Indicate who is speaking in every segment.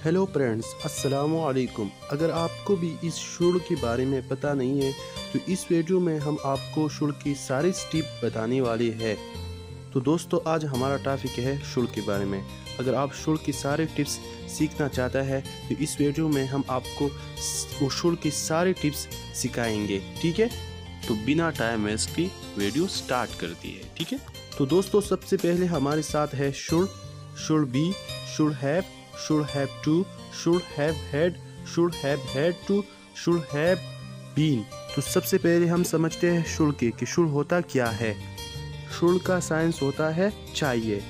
Speaker 1: Hello friends, अस्सलामु अलैकुम। अगर आपको भी इस शुड़ के बारे में पता नहीं है तो इस वीडियो में हम आपको शुड़ की सारी स्टेप बताने वाले हैं। तो दोस्तों, आज हमारा टॉपिक है शुड़ के बारे में। अगर आप शुड़ की सारे टिप्स सीखना चाहता है तो इस वीडियो में हम आपको वो शुड़ की सारे टिप्स सिखाएंगे, ठीक है। तो बिना टाइम वेस्ट की वीडियो स्टार्ट करती है, ठीक है। तो दोस्तों, सबसे पहले हमारे साथ है should, should be, should have, should have to, should have had, should have had to, should have been। तो सबसे पहले हम समझते हैं शुड़ के कि शुड़ होता क्या है। शुड़ का साइंस होता है चाहिए।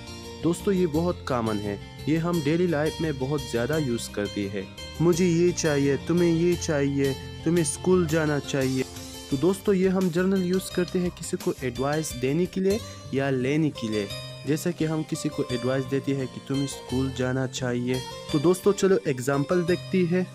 Speaker 1: दोस्तों, ये बहुत कॉमन है, ये हम डेली लाइफ में बहुत ज़्यादा यूज़ करते हैं। मुझे ये चाहिए, तुम्हें ये चाहिए, तुम्हें स्कूल जाना चाहिए। तो दोस्तों, ये हम जनरल यूज़ करते हैं किसी को एडवाइस देने के लिए या लेने के लिए। जैसे कि हम किसी को एडवाइस देते हैं कि तुम्हें स्कूल जाना चाहिए। तो दोस्तों, चलो एग्जांपल देखती है।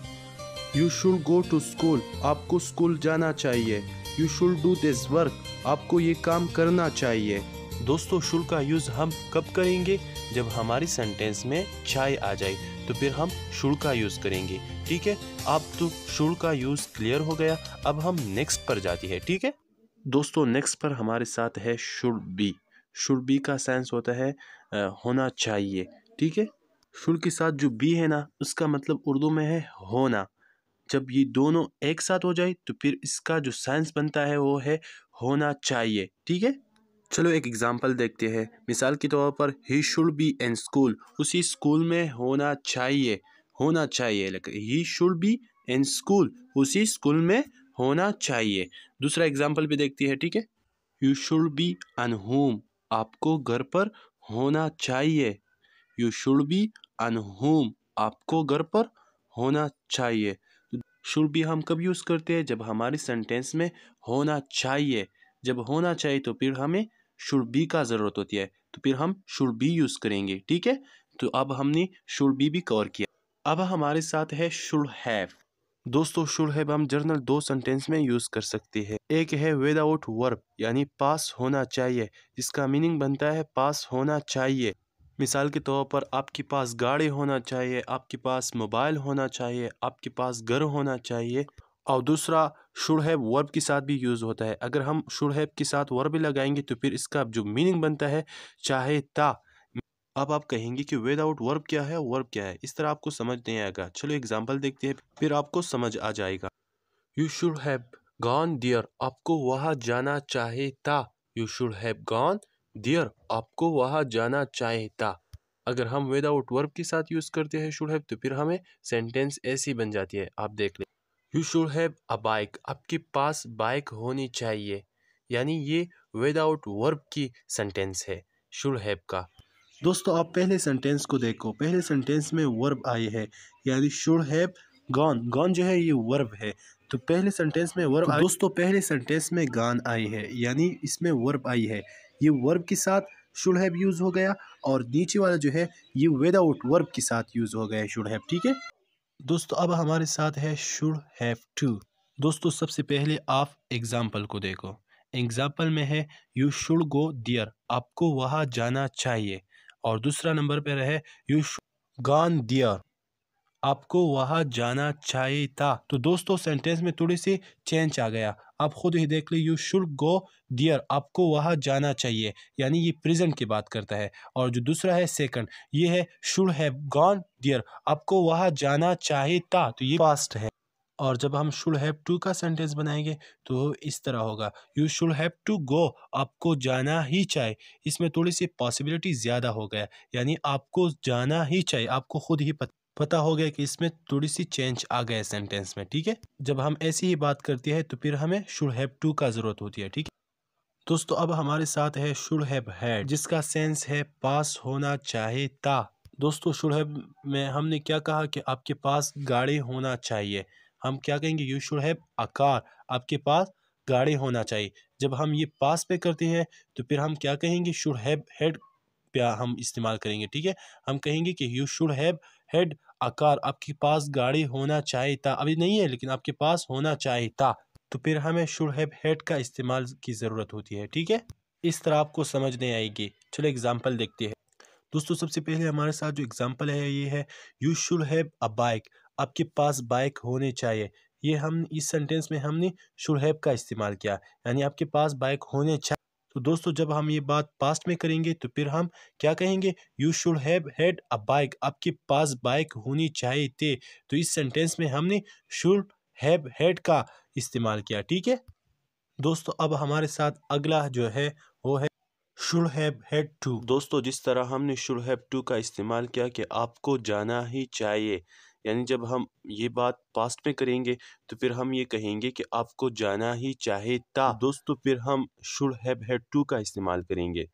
Speaker 1: You should go to school, आपको स्कूल जाना चाहिए। You should do this work, आपको ये काम करना चाहिए। दोस्तों, शुड का यूज़ हम कब करेंगे? जब हमारी सेंटेंस में चाय आ जाए तो फिर हम शुड का यूज़ करेंगे, ठीक है। अब तो शुड का यूज़ क्लियर हो गया, अब हम नेक्स्ट पर जाती है, ठीक है। दोस्तों, नेक्स्ट पर हमारे साथ है शुड बी। शुड बी का सेंस होता है होना चाहिए, ठीक है। शुड के साथ जो बी है ना, उसका मतलब उर्दू में है होना। जब ये दोनों एक साथ हो जाए तो फिर इसका जो सेंस बनता है वो है होना चाहिए, ठीक है। चलो एक एग्जांपल देखते हैं। मिसाल के तौर पर he should be in school, उसी स्कूल में होना चाहिए। होना चाहिए, he should be in school, उसी स्कूल में होना चाहिए। दूसरा एग्जांपल भी देखती है, ठीक है। You should be in home, आपको घर पर होना चाहिए। You should be in home, आपको घर पर होना चाहिए। शुड बी हम कब यूज़ करते हैं? जब हमारी सेंटेंस में होना चाहिए। जब होना चाहिए तो फिर हमें शुड बी का ज़रूरत होती है, तो फिर हम शुड बी यूज़ करेंगे, ठीक है। तो अब हमने शुड बी भी कवर किया। अब हमारे साथ है शुड हैव। दोस्तों, शुड हैव हम जर्नल दो सेंटेंस में यूज़ कर सकते हैं। एक है विदाउट वर्ब, यानी पास होना चाहिए, जिसका मीनिंग बनता है पास होना चाहिए। मिसाल के तौर पर आपके पास गाड़ी होना चाहिए, आपके पास मोबाइल होना चाहिए, आपके पास घर होना चाहिए। और दूसरा शुड हैव वर्ब के साथ भी यूज़ होता है। अगर हम शुड हैव के साथ वर्ब भी लगाएंगे तो फिर इसका जो मीनिंग बनता है चाहे ता। अब आप कहेंगे कि विदाउट वर्ब क्या है, वर्ब क्या है, इस तरह आपको समझ नहीं आएगा। चलो एग्जांपल देखते हैं, फिर आपको समझ आ जाएगा। You should have gone there, आपको वहाँ जाना चाहिए था। You should have gone there, आपको वहाँ जाना चाहिए था। अगर हम विदाउट वर्ब के साथ यूज़ करते हैं शुड हैव तो फिर हमें सेंटेंस ऐसी बन जाती है, आप देख लें। You should have a bike, आपके पास बाइक होनी चाहिए, यानी ये विदाउट वर्ब की सेंटेंस है शुड हैव का। दोस्तों, आप पहले सेंटेंस को देखो। पहले सेंटेंस में वर्ब आई है, यानी शुड हैव गॉन। गॉन जो है ये वर्ब है, तो पहले सेंटेंस में वर्ब आई। दोस्तों, पहले सेंटेंस में गॉन आई है, यानी इसमें वर्ब आई है। ये वर्ब के साथ शुड हैव यूज़ हो गया, और नीचे वाला जो है ये विदाउट वर्ब के साथ यूज़ हो गया शुड हैव, ठीक है। दोस्तों, अब हमारे साथ है शुड हैव टू। दोस्तों, सबसे पहले आप एग्जाम्पल को देखो। एग्जाम्पल में है यू शुड गो देयर, आपको वहाँ जाना चाहिए। और दूसरा नंबर पर है यू शुड गॉन देयर, आपको वहाँ जाना चाहिए था। तो दोस्तों, सेंटेंस में थोड़ी सी चेंज आ गया, आप खुद ही देख लो। यू शुड गो देयर, आपको वहाँ जाना चाहिए, यानी ये प्रेजेंट की बात करता है। और जो दूसरा है सेकंड, ये है शुड हैव गॉन देयर, आपको वहाँ जाना चाहिए था, तो ये पास्ट है। और जब हम शुड हैव टू का सेंटेंस बनाएंगे तो इस तरह होगा, you should have to go, आपको जाना ही चाहिए। इसमें थोड़ी सी पॉसिबिलिटी ज़्यादा हो गया, यानी आपको जाना ही चाहिए, आपको खुद ही पता हो गया कि इसमें थोड़ी सी चेंज आ गया सेंटेंस में, ठीक है। जब हम ऐसी ही बात करते हैं तो फिर हमें शुड हैव टू का ज़रूरत होती है, ठीक है। दोस्तों, अब हमारे साथ है शुड हैव हैड, जिसका सेंस है पास होना चाहिए था। दोस्तों, शुड हैव में हमने क्या कहा कि आपके पास गाड़ी होना चाहिए। हम क्या कहेंगे? You should have a car, आपके पास गाड़ी होना चाहिए। जब हम ये पास पे करते हैं तो फिर हम क्या कहेंगे? शुड हैव हैड पे हम इस्तेमाल करेंगे, ठीक है। हम कहेंगे कि you should have had a car, आपके पास गाड़ी होना चाहिए था। अभी नहीं है लेकिन आपके पास होना चाहिए था, तो फिर हमें शुड हैव हैड का इस्तेमाल की ज़रूरत होती है, ठीक है। इस तरह आपको समझ नहीं आएगी। चलो एग्जाम्पल देखते हैं। दोस्तों सबसे पहले हमारे साथ जो एग्जांपल है ये है you should have a bike, आपके पास बाइक होने चाहिए। ये हम इस सेंटेंस में हमने शुड हैव का इस्तेमाल किया, यानी आपके पास बाइक होने चाहिए। तो दोस्तों जब हम ये बात पास्ट में करेंगे तो फिर हम क्या कहेंगे, you should have had a bike, आपके पास बाइक होनी चाहिए थे। तो इस सेंटेंस में हमने शुड हैव हैड का इस्तेमाल किया, ठीक है दोस्तों। अब हमारे साथ अगला जो है वो है शुड हैव हैड टू। दोस्तों जिस तरह हमने शुड हैव टू का इस्तेमाल किया कि आपको जाना ही चाहिए, यानी जब हम ये बात पास्ट में करेंगे तो फिर हम ये कहेंगे कि आपको जाना ही चाहिए था। दोस्तों फिर हम शुड हैव हैड टू का इस्तेमाल करेंगे।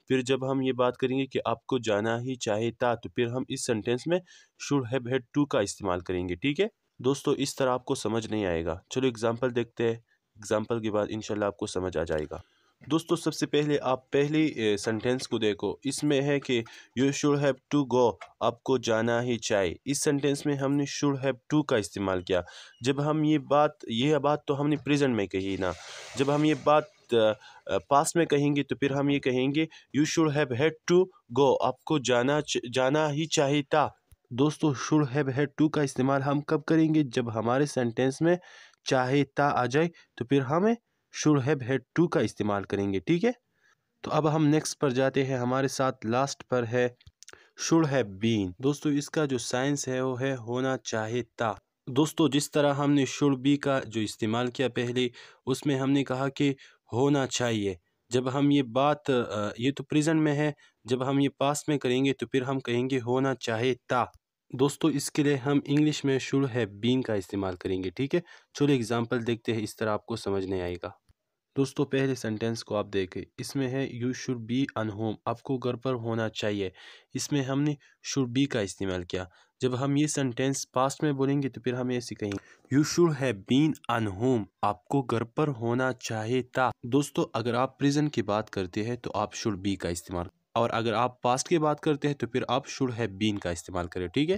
Speaker 1: फिर जब हम ये बात करेंगे कि आपको जाना ही चाहिए था तो फिर हम इस सेंटेंस में शुड हैव हैड टू का इस्तेमाल करेंगे, ठीक है दोस्तों। इस तरह आपको समझ नहीं आएगा, चलो एग्जाम्पल देखते हैं। एग्जाम्पल के बाद इंशाल्लाह आपको समझ आ जाएगा। दोस्तों सबसे पहले आप पहली सेंटेंस को देखो, इसमें है कि you should have to go, आपको जाना ही चाहिए। इस सेंटेंस में हमने शुड हैव टू का इस्तेमाल किया। जब हम ये बात तो हमने प्रेजेंट में कही ना, जब हम ये बात पास्ट में कहेंगे तो फिर हम ये कहेंगे you should have had to go, आपको जाना ही चाहिए था। दोस्तों शुड हैव हैड टू का इस्तेमाल हम कब करेंगे, जब हमारे सेंटेंस में चाहे था आ जाए तो फिर हमें शुड हैव हैड टू का इस्तेमाल करेंगे, ठीक है। तो अब हम नेक्स्ट पर जाते हैं, हमारे साथ लास्ट पर है शुड हैव बीन। दोस्तों इसका जो साइंस है वो है होना चाहिए था। दोस्तों जिस तरह हमने शुड बी का जो इस्तेमाल किया पहले, उसमें हमने कहा कि होना चाहिए। जब हम ये तो प्रेजेंट में है, जब हम ये पास्ट में करेंगे तो फिर हम कहेंगे होना चाहिए था। दोस्तों इसके लिए हम इंग्लिश में शुड हैव बीन का इस्तेमाल करेंगे, ठीक है। चलो एग्जांपल देखते हैं, इस तरह आपको समझ नहीं आएगा। दोस्तों पहले सेंटेंस को आप देखें, इसमें है you should be in home, आपको घर पर होना चाहिए। इसमें हमने शुड बी का इस्तेमाल किया। जब हम ये सेंटेंस पास्ट में बोलेंगे तो फिर हम ऐसे कहेंगे you should have been in home, आपको घर पर होना चाहिए था। दोस्तों अगर आप प्रेजेंट की बात करते हैं तो आप शुड बी का इस्तेमाल, और अगर आप पास्ट की बात करते हैं तो फिर आप शुड हैव बीन का इस्तेमाल करें, ठीक है।